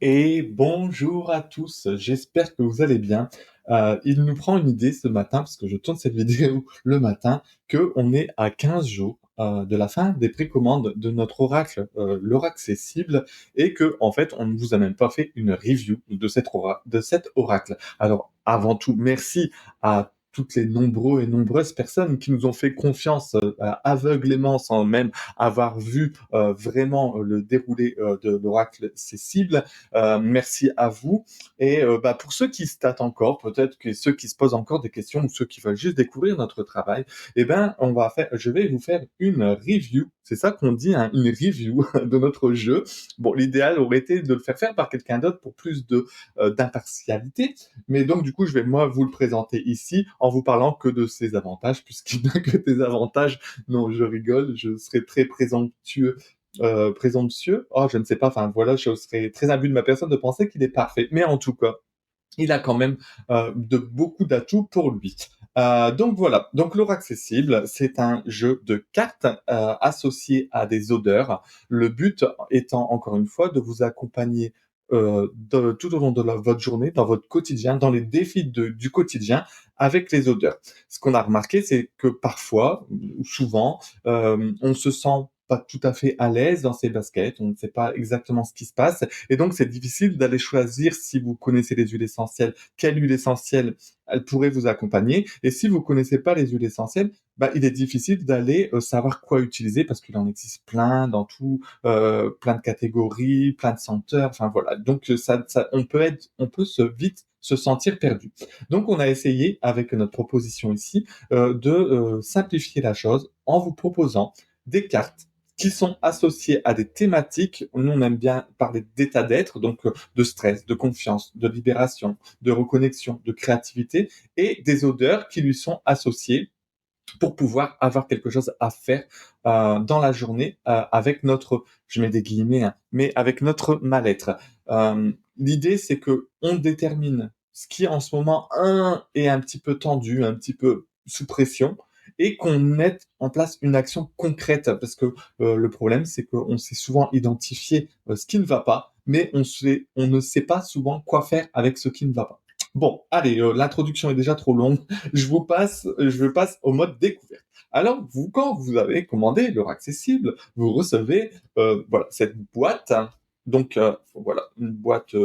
Et bonjour à tous, j'espère que vous allez bien. Il nous prend une idée ce matin, parce que je tourne cette vidéo le matin, qu'on est à 15 jours de la fin des précommandes de notre oracle, l'Oraccessible, et que en fait, on ne vous a même pas fait une review de cet oracle. Alors, avant tout, merci à toutes les nombreux et nombreuses personnes qui nous ont fait confiance aveuglément sans même avoir vu vraiment le déroulé de l'oracle Cessible. Merci à vous. Et pour ceux qui se tâtent encore, peut-être que ceux qui se posent encore des questions ou ceux qui veulent juste découvrir notre travail, je vais vous faire une review. C'est ça qu'on dit, hein, une review de notre jeu. Bon, l'idéal aurait été de le faire faire par quelqu'un d'autre pour plus de d'impartialité. Mais donc, du coup, je vais moi vous le présenter ici en vous parlant que de ses avantages, puisqu'il n'a que des avantages. Non, je rigole, je serais très présomptueux, oh, je ne sais pas, enfin voilà, je serais très imbu de ma personne de penser qu'il est parfait. Mais en tout cas, il a quand même de beaucoup d'atouts pour lui. Donc voilà, donc l'Aura Accessible, c'est un jeu de cartes associé à des odeurs. Le but étant, encore une fois, de vous accompagner tout au long de votre journée, dans votre quotidien, dans les défis du quotidien avec les odeurs. Ce qu'on a remarqué, c'est que parfois, ou souvent, on se sent pas tout à fait à l'aise dans ses baskets, on ne sait pas exactement ce qui se passe, et donc c'est difficile d'aller choisir, si vous connaissez les huiles essentielles, quelle huile essentielle elle pourrait vous accompagner. Et si vous connaissez pas les huiles essentielles, il est difficile d'aller savoir quoi utiliser parce qu'il en existe plein dans tout, plein de catégories, plein de senteurs. Enfin voilà. Donc on peut vite se sentir perdu. Donc on a essayé avec notre proposition ici de simplifier la chose en vous proposant des cartes qui sont associés à des thématiques. Nous, on aime bien parler d'état d'être, donc de stress, de confiance, de libération, de reconnexion, de créativité, et des odeurs qui lui sont associées pour pouvoir avoir quelque chose à faire dans la journée avec notre, je mets des guillemets, hein, mais avec notre mal-être. L'idée, c'est que on détermine ce qui en ce moment est un petit peu tendu, un petit peu sous pression, et qu'on mette en place une action concrète, parce que le problème, c'est qu'on sait souvent identifier ce qui ne va pas, mais on ne sait pas souvent quoi faire avec ce qui ne va pas. Bon, allez, l'introduction est déjà trop longue. Je passe au mode découverte. Alors, vous, quand vous avez commandé leur accessible, vous recevez, voilà, cette boîte. Donc, voilà, une boîte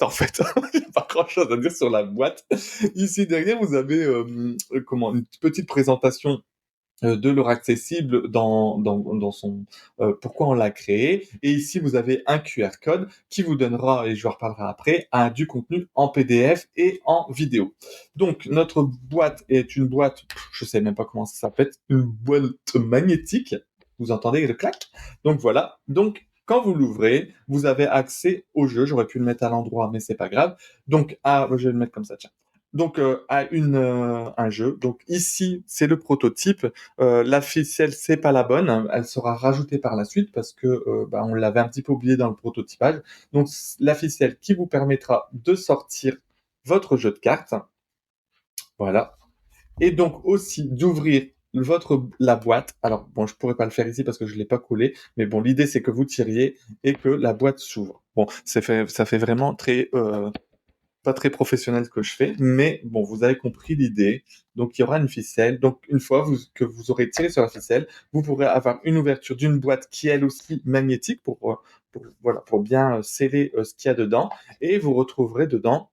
en fait. Il n'y a pas grand-chose à dire sur la boîte. Ici derrière, vous avez, une petite présentation de leur accessible dans son pourquoi on l'a créé. Et ici, vous avez un QR code qui vous donnera, et je en reparlerai après, du contenu en PDF et en vidéo. Donc, notre boîte est une boîte, je sais même pas comment ça s'appelle, une boîte magnétique. Vous entendez le clac? Donc voilà. Donc, quand vous l'ouvrez, vous avez accès au jeu. J'aurais pu le mettre à l'endroit, mais c'est pas grave. Donc, je vais le mettre comme ça, tiens. Donc, un jeu. Donc ici, c'est le prototype. La ficelle, c'est pas la bonne, hein. Elle sera rajoutée par la suite parce que on l'avait un petit peu oublié dans le prototypage. Donc la ficelle qui vous permettra de sortir votre jeu de cartes, voilà, et donc aussi d'ouvrir la boîte. Alors bon, je pourrais pas le faire ici parce que je l'ai pas collé, mais bon, l'idée c'est que vous tiriez et que la boîte s'ouvre. Bon, ça fait vraiment très pas très professionnel ce que je fais, mais bon, vous avez compris l'idée. Donc, il y aura une ficelle. Donc, une fois que vous aurez tiré sur la ficelle, vous pourrez avoir une ouverture d'une boîte qui est elle aussi magnétique voilà, pour bien sceller ce qu'il y a dedans. Et vous retrouverez dedans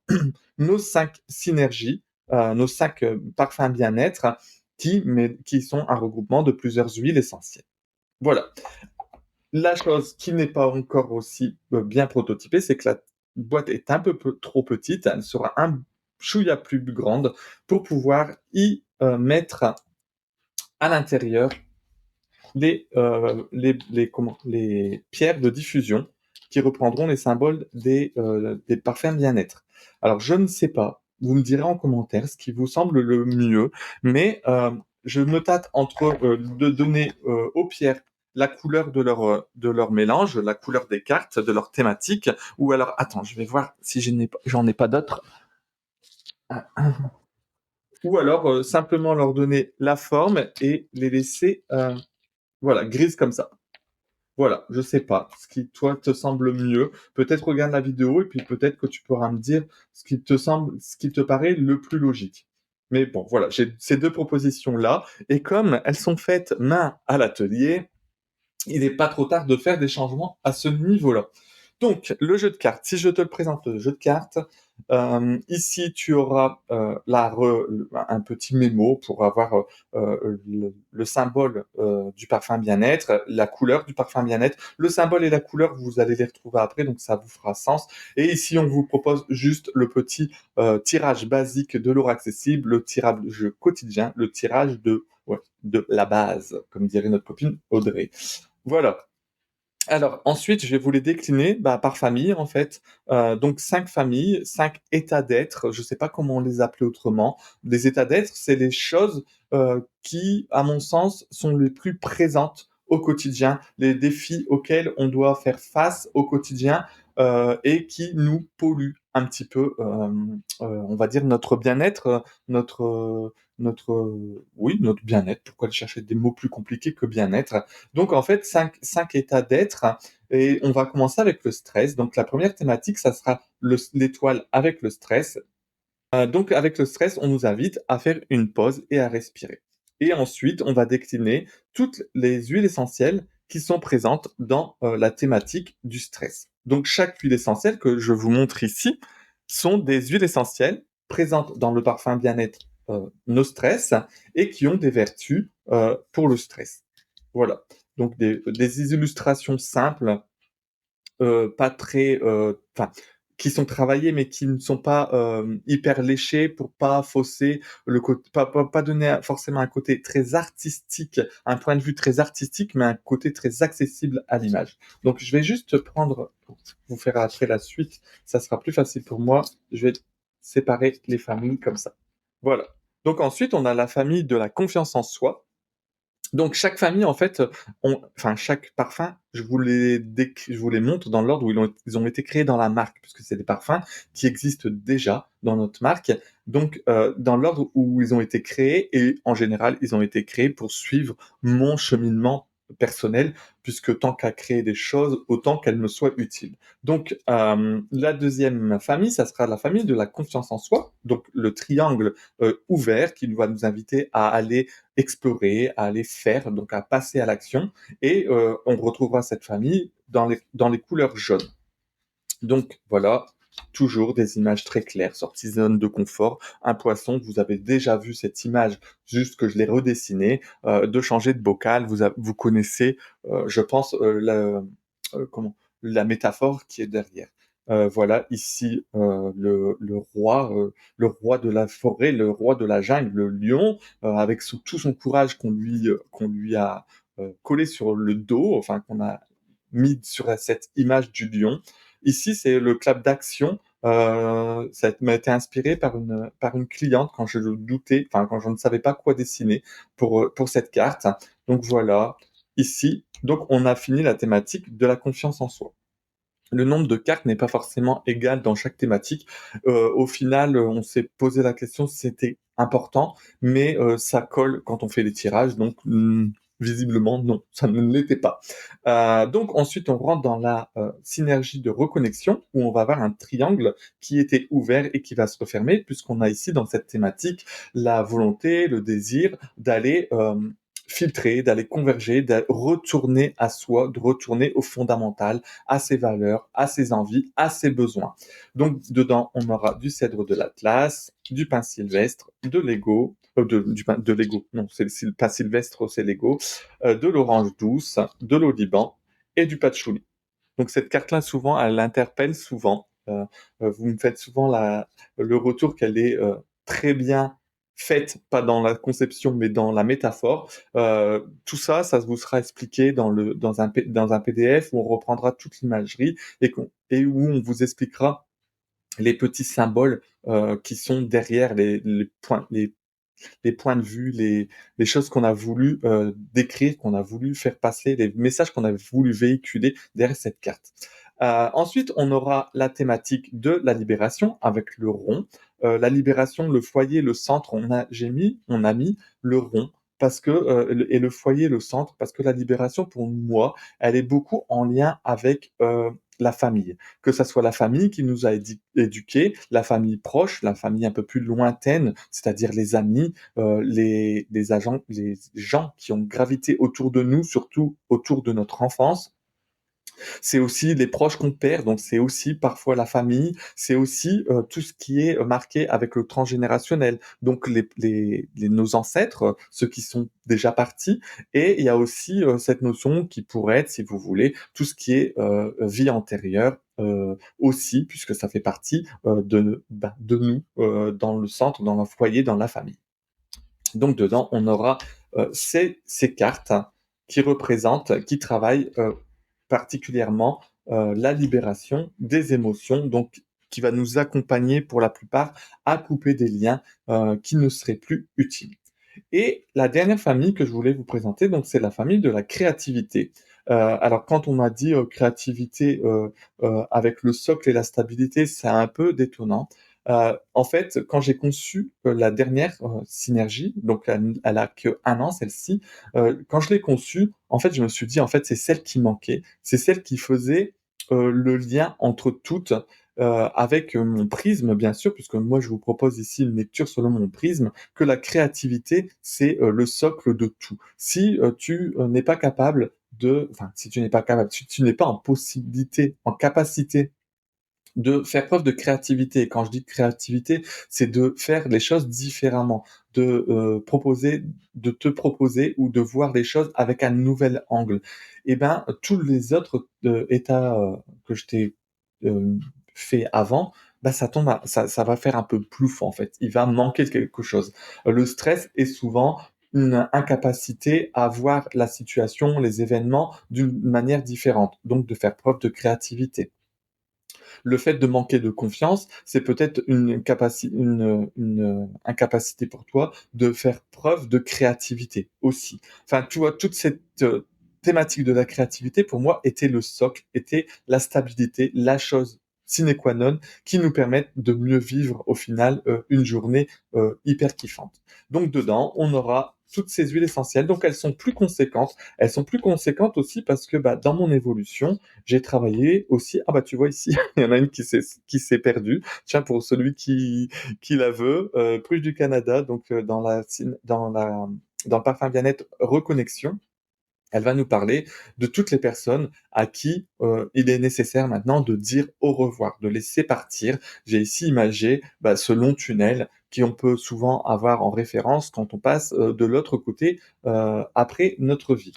nos 5 synergies, nos 5 parfums bien-être qui sont un regroupement de plusieurs huiles essentielles. Voilà. La chose qui n'est pas encore aussi bien prototypée, c'est que la boîte est un peu trop petite. Elle sera un chouïa plus grande pour pouvoir y mettre à l'intérieur les pierres de diffusion qui reprendront les symboles des parfums bien-être. Alors, je ne sais pas, vous me direz en commentaire ce qui vous semble le mieux, mais je me tâte entre de donner aux pierres la couleur de leur mélange, la couleur des cartes, de leur thématique, ou alors, attends, je vais voir si j'en ai pas d'autres, ou alors simplement leur donner la forme et les laisser, voilà, grises comme ça. Voilà, je sais pas ce qui, toi, te semble mieux. Peut-être regarde la vidéo et puis peut-être que tu pourras me dire ce qui te paraît le plus logique. Mais bon, voilà, j'ai ces 2 propositions-là et comme elles sont faites main à l'atelier, il n'est pas trop tard de faire des changements à ce niveau-là. Donc, le jeu de cartes, si je te le présente, le jeu de cartes, ici tu auras un petit mémo pour avoir le symbole du parfum bien-être, la couleur du parfum bien-être. Le symbole et la couleur, vous allez les retrouver après, donc ça vous fera sens. Et ici, on vous propose juste le petit tirage basique de l'aura accessible, le tirage quotidien, le tirage de la base, comme dirait notre copine Audrey. Voilà. Alors ensuite, je vais vous les décliner, bah, par famille en fait. Donc 5 familles, 5 états d'être, je ne sais pas comment on les appelait autrement. Les états d'être, c'est les choses, qui, à mon sens, sont les plus présentes au quotidien, les défis auxquels on doit faire face au quotidien, et qui nous polluent un petit peu, on va dire notre bien-être, notre bien-être. Pourquoi aller chercher des mots plus compliqués que bien-être? Donc en fait, cinq états d'être et on va commencer avec le stress. Donc la première thématique, ça sera l'étoile avec le stress. Donc avec le stress, on nous invite à faire une pause et à respirer. Et ensuite, on va décliner toutes les huiles essentielles qui sont présentes dans la thématique du stress. Donc chaque huile essentielle que je vous montre ici sont des huiles essentielles présentes dans le parfum bien-être No Stress et qui ont des vertus pour le stress. Voilà. Donc des illustrations simples, pas très, enfin, qui sont travaillées, mais qui ne sont pas hyper léchées pour pas fausser le côté, pas donner forcément un côté très artistique, un point de vue très artistique, mais un côté très accessible à l'image. Donc, je vais juste prendre, pour vous faire après la suite, ça sera plus facile pour moi. Je vais séparer les familles comme ça. Voilà. Donc ensuite, on a la famille de la confiance en soi. Donc chaque famille en fait, enfin chaque parfum, je vous les montre dans l'ordre où ils ont été créés dans la marque, puisque c'est des parfums qui existent déjà dans notre marque. Donc dans l'ordre où ils ont été créés et en général, ils ont été créés pour suivre mon cheminement personnel, puisque tant qu'à créer des choses, autant qu'elles me soient utiles. Donc la deuxième famille, ça sera la famille de la confiance en soi, donc le triangle ouvert qui va nous inviter à aller explorer, à aller faire, donc à passer à l'action. Et on retrouvera cette famille dans les couleurs jaunes. Donc voilà, toujours des images très claires, sorties zone de confort. Un poisson, vous avez déjà vu cette image, juste que je l'ai redessinée, de changer de bocal. Vous connaissez, je pense, comment, la métaphore qui est derrière. Voilà, ici, le roi de la forêt, le roi de la jungle, le lion, avec tout son courage qu'on lui a collé sur le dos, enfin qu'on a mis sur cette image du lion. Ici, c'est le clap d'action. Ça m'a été inspiré par une cliente quand je doutais, enfin quand je ne savais pas quoi dessiner pour cette carte. Donc voilà, ici, donc on a fini la thématique de la confiance en soi. Le nombre de cartes n'est pas forcément égal dans chaque thématique. Au final, on s'est posé la question si c'était important, mais ça colle quand on fait les tirages, donc visiblement non, ça ne l'était pas. Donc ensuite, on rentre dans la synergie de reconnexion, où on va avoir un triangle qui était ouvert et qui va se refermer, puisqu'on a ici dans cette thématique la volonté, le désir d'aller filtrer, d'aller converger, de retourner à soi, de retourner au fondamental, à ses valeurs, à ses envies, à ses besoins. Donc dedans, on aura du cèdre de l'Atlas, du pin sylvestre, de l'ego, de l'ego, non, c'est le pin sylvestre, c'est l'ego, de l'orange douce, de l'oliban et du patchouli. Donc cette carte-là, souvent, elle interpelle souvent. Vous me faites souvent le retour qu'elle est très bien faite, pas dans la conception, mais dans la métaphore. Tout ça, ça vous sera expliqué dans un PDF où on reprendra toute l'imagerie et où on vous expliquera les petits symboles qui sont derrière les points de vue, les choses qu'on a voulu décrire, qu'on a voulu faire passer, les messages qu'on a voulu véhiculer derrière cette carte. Ensuite, on aura la thématique de la libération avec le rond. La libération, le foyer, le centre, on a mis le rond parce que, le foyer, le centre, parce que la libération pour moi, elle est beaucoup en lien avec, la famille. Que ça soit la famille qui nous a éduqués, la famille proche, la famille un peu plus lointaine, c'est-à-dire les amis, les gens qui ont gravité autour de nous, surtout autour de notre enfance. C'est aussi les proches qu'on perd, donc c'est aussi parfois la famille, c'est aussi, tout ce qui est, marqué avec le transgénérationnel, donc nos ancêtres, ceux qui sont déjà partis, et il y a aussi, cette notion qui pourrait être, si vous voulez, tout ce qui est, vie antérieure, aussi, puisque ça fait partie, de nous, dans le centre, dans le foyer, dans la famille. Donc dedans, on aura, ces cartes qui représentent, qui travaillent, particulièrement, la libération des émotions, donc qui va nous accompagner pour la plupart à couper des liens, qui ne seraient plus utiles. Et la dernière famille que je voulais vous présenter, donc c'est la famille de la créativité. Alors quand on m'a dit, créativité, avec le socle et la stabilité, c'est un peu détonnant. En fait, quand j'ai conçu, la dernière, synergie, donc elle a qu'1 an celle-ci, quand je l'ai conçue, en fait, je me suis dit: «En fait, c'est celle qui manquait». C'est celle qui faisait, le lien entre toutes, avec, mon prisme bien sûr, puisque moi je vous propose ici une lecture selon mon prisme, que la créativité, c'est, le socle de tout. Si, tu, n'es pas capable si tu n'es pas capable, si tu n'es pas en capacité de faire preuve de créativité. Quand je dis créativité, c'est de faire les choses différemment, de te proposer ou de voir les choses avec un nouvel angle. Et ben, tous les autres, états, que je t'ai, hem, fait avant, bah, ça va faire un peu plouf, en fait. Il va manquer quelque chose. Le stress est souvent une incapacité à voir la situation, les événements d'une manière différente, donc de faire preuve de créativité. Le fait de manquer de confiance, c'est peut-être une incapacité pour toi de faire preuve de créativité aussi. Enfin, tu vois, toute cette, thématique de la créativité pour moi était le socle, était la stabilité, la chose sine qua non qui nous permettent de mieux vivre au final, une journée, hyper kiffante. Donc dedans, on aura toutes ces huiles essentielles, donc elles sont plus conséquentes. Elles sont plus conséquentes aussi parce que, bah, dans mon évolution, j'ai travaillé aussi ah bah, tu vois ici, il y en a une qui s'est perdue. Tiens, pour celui qui la veut, Pruche du Canada, donc dans le parfum bien-être Reconnexion, elle va nous parler de toutes les personnes à qui, il est nécessaire maintenant de dire au revoir, de laisser partir. J'ai ici imagé, bah, ce long tunnel qui on peut souvent avoir en référence quand on passe, de l'autre côté, après notre vie.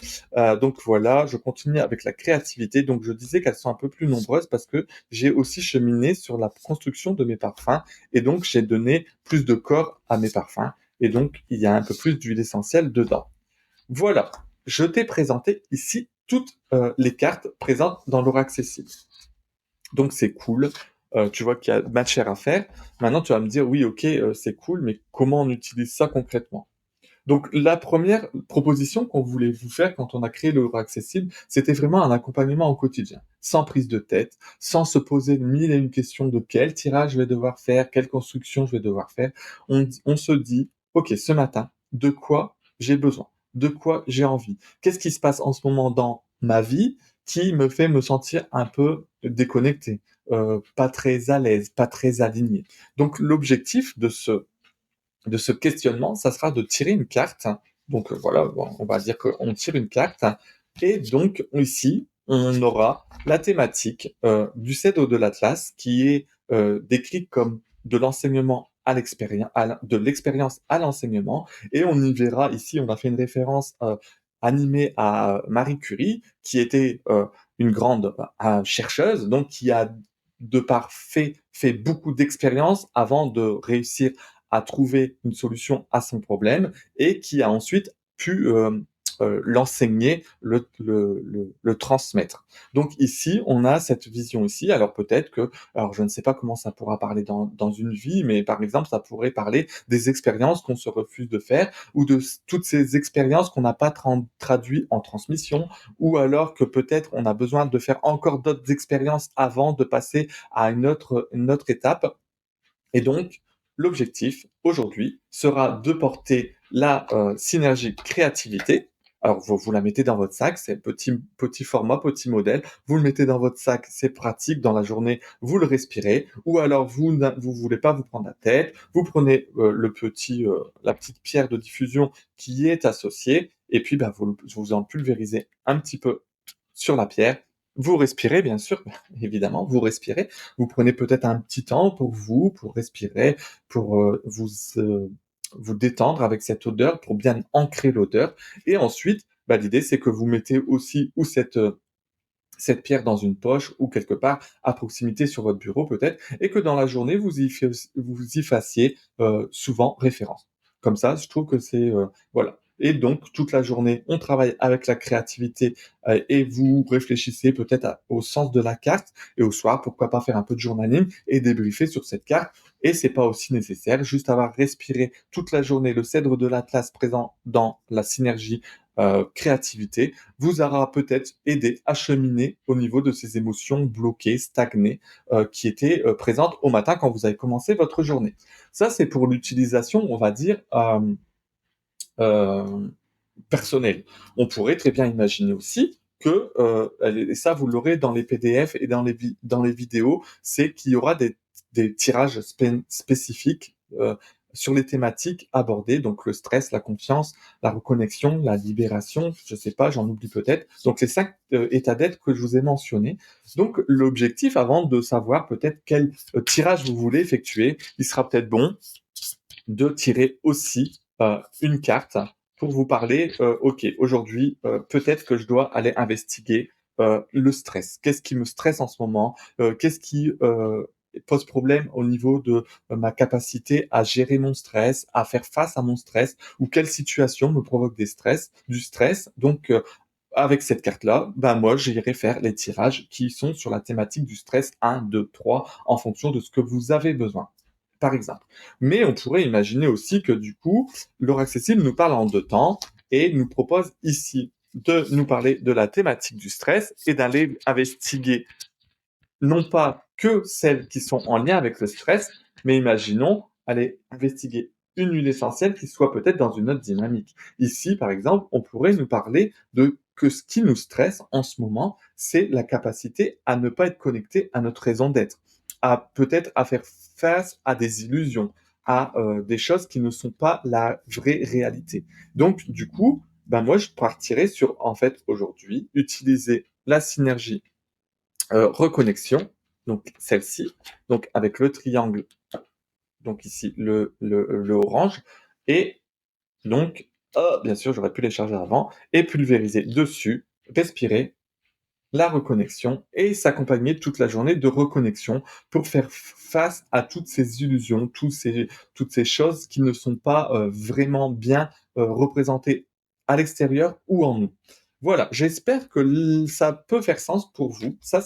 Donc voilà, je continue avec la créativité. Donc je disais qu'elles sont un peu plus nombreuses parce que j'ai aussi cheminé sur la construction de mes parfums et donc j'ai donné plus de corps à mes parfums et donc il y a un peu plus d'huile essentielle dedans. Voilà, je t'ai présenté ici toutes, les cartes présentes dans l'aura accessible. Donc c'est cool, tu vois qu'il y a matière à faire. Maintenant tu vas me dire: «Oui OK, c'est cool, mais comment on utilise ça concrètement?» Donc la première proposition qu'on voulait vous faire quand on a créé l'aura accessible, c'était vraiment un accompagnement au quotidien. Sans prise de tête, sans se poser 1000 et une questions de quel tirage je vais devoir faire, quelle construction je vais devoir faire. On se dit: «OK, ce matin, de quoi j'ai besoin? De quoi j'ai envie? Qu'est-ce qui se passe en ce moment dans ma vie qui me fait me sentir un peu déconnecté, pas très à l'aise, pas très aligné?» Donc l'objectif de ce questionnement, ça sera de tirer une carte. Donc voilà, bon, on va dire qu'on tire une carte et donc ici, on aura la thématique, du cèdre de l'Atlas qui est, décrite comme de l'enseignement à de l'expérience à l'enseignement et on y verra ici, on a fait une référence, animée à Marie Curie qui était, une grande, chercheuse, donc qui a de par fait beaucoup d'expériences avant de réussir à trouver une solution à son problème et qui a ensuite pu, l'enseigner, le transmettre. Donc ici, on a cette vision ici. Alors peut-être que alors je ne sais pas comment ça pourra parler dans une vie, mais par exemple, ça pourrait parler des expériences qu'on se refuse de faire ou de toutes ces expériences qu'on n'a pas traduit en transmission ou alors que peut-être on a besoin de faire encore d'autres expériences avant de passer à une autre étape et donc l'objectif aujourd'hui sera de porter la synergie créativité. Alors, vous la mettez dans votre sac, c'est petit format, petit modèle. Vous le mettez dans votre sac, c'est pratique. Dans la journée, vous le respirez. Ou alors, vous voulez pas vous prendre la tête. Vous prenez la petite pierre de diffusion qui est associée. Et puis, bah, vous en pulvérisez un petit peu sur la pierre. Vous respirez, bien sûr, évidemment, vous respirez. Vous prenez peut-être un petit temps pour vous, pour respirer, pour vous détendre avec cette odeur, pour bien ancrer l'odeur. Et ensuite, bah, l'idée, c'est que vous mettez aussi ou cette pierre dans une poche ou quelque part à proximité sur votre bureau peut-être, et que dans la journée, vous y fassiez souvent référence. Comme ça, je trouve que voilà. Et donc, toute la journée, on travaille avec la créativité et vous réfléchissez peut-être au sens de la carte. Et au soir, pourquoi pas faire un peu de journaling et débriefer sur cette carte. Et c'est pas aussi nécessaire, juste avoir respiré toute la journée le cèdre de l'Atlas présent dans la synergie créativité vous aura peut-être aidé à cheminer au niveau de ces émotions bloquées, stagnées, qui étaient présentes au matin quand vous avez commencé votre journée. Ça, c'est pour l'utilisation, on va dire, euh, personnelle. On pourrait très bien imaginer aussi que, et ça vous l'aurez dans les PDF et dans les vidéos, c'est qu'il y aura des tirages spécifiques sur les thématiques abordées, donc le stress, la confiance, la reconnexion, la libération, je sais pas, j'en oublie peut-être. Donc les 5 états d'être que je vous ai mentionnés. Donc l'objectif, avant de savoir peut-être quel tirage vous voulez effectuer, il sera peut-être bon de tirer aussi une carte pour vous parler, OK, aujourd'hui, peut-être que je dois aller investiguer le stress. Qu'est-ce qui me stresse en ce moment? Qu'est-ce qui pose problème au niveau de ma capacité à gérer mon stress, à faire face à mon stress, ou quelle situation me provoque du stress. Donc, avec cette carte-là, ben moi, j'irai faire les tirages qui sont sur la thématique du stress 1, 2, 3, en fonction de ce que vous avez besoin, par exemple. Mais on pourrait imaginer aussi que du coup, l'heure accessible nous parle en deux temps et nous propose ici de nous parler de la thématique du stress et d'aller investiguer non pas que celles qui sont en lien avec le stress, mais imaginons aller investiguer une huile essentielle qui soit peut-être dans une autre dynamique. Ici, par exemple, on pourrait nous parler de que ce qui nous stresse en ce moment, c'est la capacité à ne pas être connecté à notre raison d'être, à peut-être à faire face à des illusions, à des choses qui ne sont pas la vraie réalité. Donc, du coup, ben moi, je partirais sur, en fait, aujourd'hui, utiliser la synergie reconnexion, donc celle-ci, donc avec le triangle, donc ici le orange, et donc, oh, bien sûr, j'aurais pu les charger avant, et pulvériser dessus, respirer, la reconnexion, et s'accompagner toute la journée de reconnexion pour faire face à toutes ces illusions, toutes ces choses qui ne sont pas vraiment bien représentées à l'extérieur ou en nous. Voilà, j'espère que ça peut faire sens pour vous. Ça,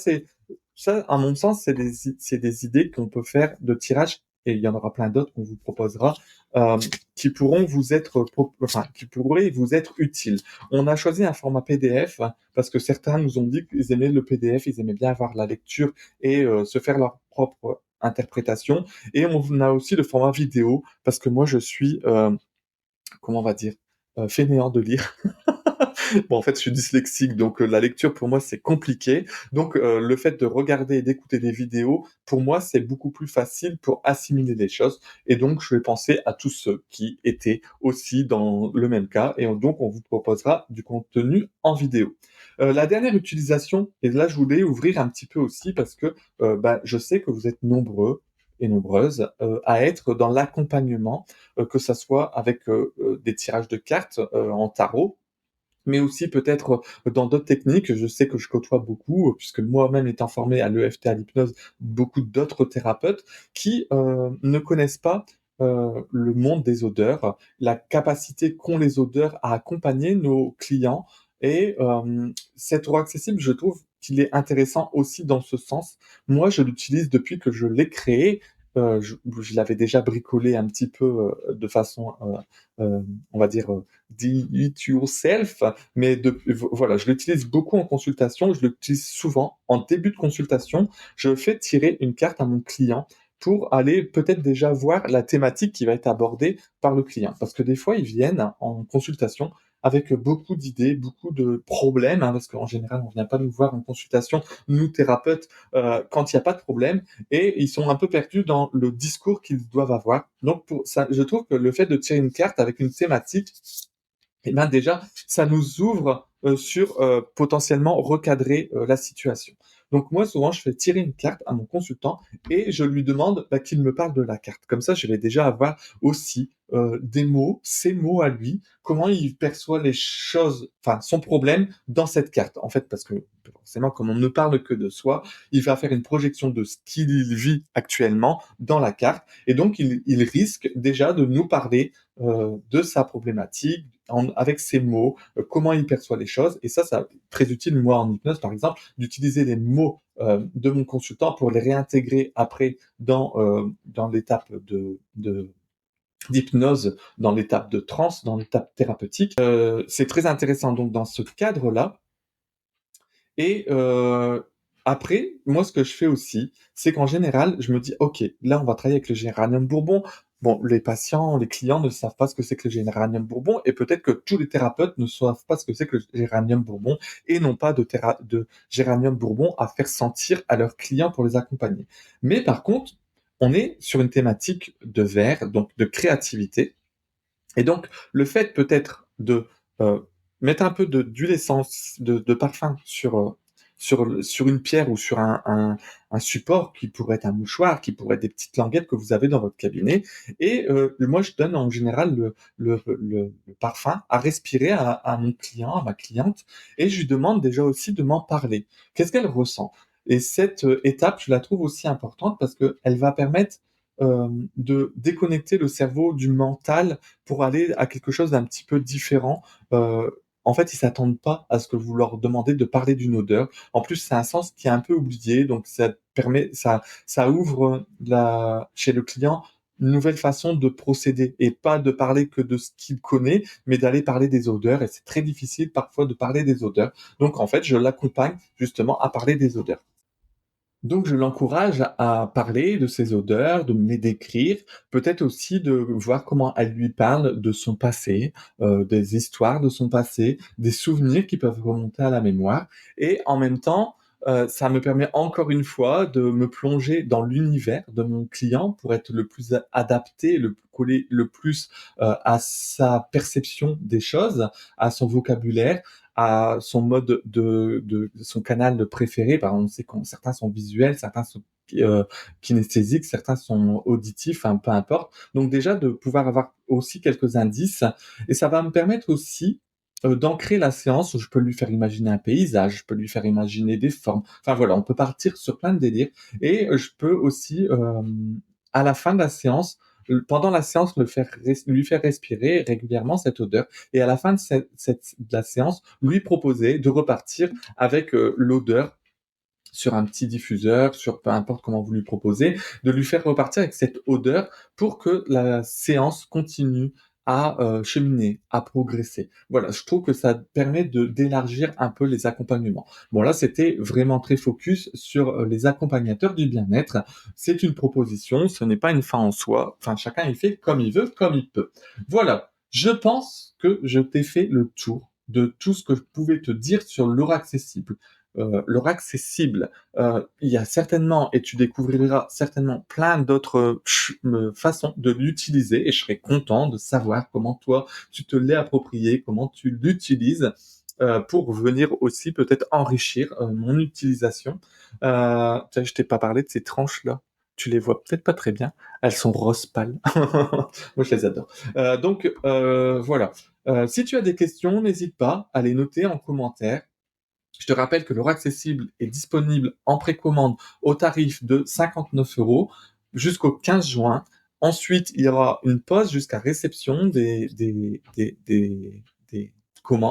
à mon sens, c'est des idées qu'on peut faire de tirage, et il y en aura plein d'autres qu'on vous proposera, euh, qui pourraient vous être utiles. On a choisi un format PDF parce que certains nous ont dit qu'ils aimaient le PDF, ils aimaient bien avoir la lecture et se faire leur propre interprétation. Et on a aussi le format vidéo parce que moi je suis, comment on va dire, fainéant de lire. Bon, en fait, je suis dyslexique, donc la lecture pour moi c'est compliqué. Donc le fait de regarder et d'écouter des vidéos, pour moi c'est beaucoup plus facile pour assimiler les choses. Et donc je vais penser à tous ceux qui étaient aussi dans le même cas. Et donc on vous proposera du contenu en vidéo. La dernière utilisation, et là je voulais ouvrir un petit peu aussi parce que bah, je sais que vous êtes nombreux et nombreuses à être dans l'accompagnement, que ça soit avec des tirages de cartes en tarot, mais aussi peut-être dans d'autres techniques. Je sais que je côtoie beaucoup, puisque moi-même étant formé à l'EFT, à l'hypnose, beaucoup d'autres thérapeutes qui ne connaissent pas le monde des odeurs, la capacité qu'ont les odeurs à accompagner nos clients. Et cet euro accessible, je trouve qu'il est intéressant aussi dans ce sens. Moi, je l'utilise depuis que je l'ai créé. Je l'avais déjà bricolé un petit peu de façon, on va dire, do it yourself, mais voilà, je l'utilise beaucoup en consultation, je l'utilise souvent en début de consultation. Je fais tirer une carte à mon client pour aller peut-être déjà voir la thématique qui va être abordée par le client. Parce que des fois, ils viennent en consultation avec beaucoup d'idées, beaucoup de problèmes, hein, parce qu'en général, on vient pas nous voir en consultation, nous thérapeutes, quand il y a pas de problème et ils sont un peu perdus dans le discours qu'ils doivent avoir. Donc pour ça, je trouve que le fait de tirer une carte avec une thématique, et ben déjà, ça nous ouvre sur potentiellement recadrer la situation. Donc moi, souvent, je fais tirer une carte à mon consultant et je lui demande qu'il me parle de la carte. Comme ça, je vais déjà avoir aussi des mots, ses mots à lui, comment il perçoit les choses, enfin son problème dans cette carte. En fait, parce que forcément, comme on ne parle que de soi, il va faire une projection de ce qu'il vit actuellement dans la carte. Et donc, il risque déjà de nous parler de sa problématique, avec ses mots, comment il perçoit les choses. Et ça très utile, moi, en hypnose, par exemple, d'utiliser les mots de mon consultant pour les réintégrer après dans l'étape d'hypnose, dans l'étape de transe, dans l'étape thérapeutique. C'est très intéressant. Donc, dans ce cadre-là, et après, moi, ce que je fais aussi, c'est qu'en général, je me dis: «OK, là, on va travailler avec le géranium bourbon». Bon, les patients, les clients ne savent pas ce que c'est que le géranium bourbon et peut-être que tous les thérapeutes ne savent pas ce que c'est que le géranium bourbon et n'ont pas de géranium bourbon à faire sentir à leurs clients pour les accompagner. Mais par contre, on est sur une thématique de verre, donc de créativité et donc le fait peut-être de, heu, mettre un peu d'huile essence de parfum sur une pierre ou sur un support qui pourrait être un mouchoir, qui pourrait être des petites languettes que vous avez dans votre cabinet et moi je donne en général le parfum à respirer à mon client, à ma cliente et je lui demande déjà aussi de m'en parler. Qu'est-ce qu'elle ressent? Et cette, étape, je la trouve aussi importante parce qu'elle va permettre, de déconnecter le cerveau du mental pour aller à quelque chose d'un petit peu différent. En fait, ils s'attendent pas à ce que vous leur demandez de parler d'une odeur. En plus, c'est un sens qui est un peu oublié, donc ça ouvre la chez le client une nouvelle façon de procéder et pas de parler que de ce qu'il connaît, mais d'aller parler des odeurs et c'est très difficile parfois de parler des odeurs. Donc en fait, je l'accompagne justement à parler des odeurs. Donc je l'encourage à parler de ses odeurs, de me les décrire, peut-être aussi de voir comment elle lui parle de son passé, des histoires de son passé, des souvenirs qui peuvent remonter à la mémoire et en même temps, ça me permet encore une fois de me plonger dans l'univers de mon client pour être le plus a adapté, le plus collé le plus, à sa perception des choses, à son vocabulaire, à son mode de son canal préféré. Par exemple, on sait que certains sont visuels, certains sont kinesthésiques, certains sont auditifs, enfin, peu importe. Donc déjà de pouvoir avoir aussi quelques indices et ça va me permettre aussi, d'ancrer la séance. Je peux lui faire imaginer un paysage, je peux lui faire imaginer des formes. Enfin voilà, on peut partir sur plein de délires et je peux aussi, à la fin de la séance, pendant la séance, lui faire respirer régulièrement cette odeur et à la fin de de la séance, lui proposer de repartir avec l'odeur sur un petit diffuseur, sur peu importe comment vous lui proposez, de lui faire repartir avec cette odeur pour que la séance continue à cheminer, à progresser. Voilà, je trouve que ça permet d'élargir un peu les accompagnements. Bon là, c'était vraiment très focus sur les accompagnateurs du bien-être. C'est une proposition, ce n'est pas une fin en soi. Enfin, chacun il fait comme il veut, comme il peut. Voilà, je pense que je t'ai fait le tour de tout ce que je pouvais te dire sur l'aura accessible. L'aura accessible, il y a certainement et tu découvriras certainement plein d'autres façons de l'utiliser et je serais content de savoir comment toi tu te l'es approprié, comment tu l'utilises, pour venir aussi peut-être enrichir, mon utilisation. Tiens, je t'ai pas parlé de ces tranches-là. Tu les vois peut-être pas très bien. Elles sont rose pâle. Moi, je les adore. Donc, voilà. Si tu as des questions, n'hésite pas à les noter en commentaire. Je te rappelle que l'Aura accessible est disponible en précommande au tarif de 59 € jusqu'au 15 juin. Ensuite, il y aura une pause jusqu'à réception des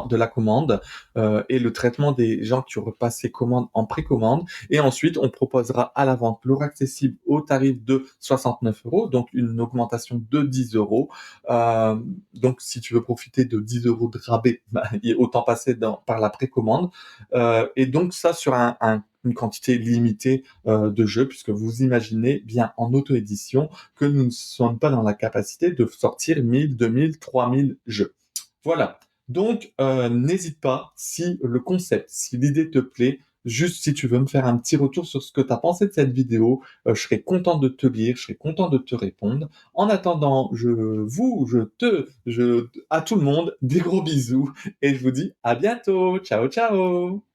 de la commande et le traitement des gens qui auraient passé commande en précommande. Et ensuite, on proposera à la vente l'Aura accessible au tarif de 69 €, donc une augmentation de 10 €. Euh, donc, si tu veux profiter de 10 € de rabais, bah, autant passer par la précommande. Et donc ça sur un une quantité limitée de jeux, puisque vous imaginez bien en auto-édition que nous ne sommes pas dans la capacité de sortir 1000, 2000, 3000 jeux. Voilà. Donc, n'hésite pas, si le concept, si l'idée te plaît, juste si tu veux me faire un petit retour sur ce que tu as pensé de cette vidéo, je serai content de te lire, je serai content de te répondre. En attendant, à tout le monde, des gros bisous et je vous dis à bientôt. Ciao, ciao!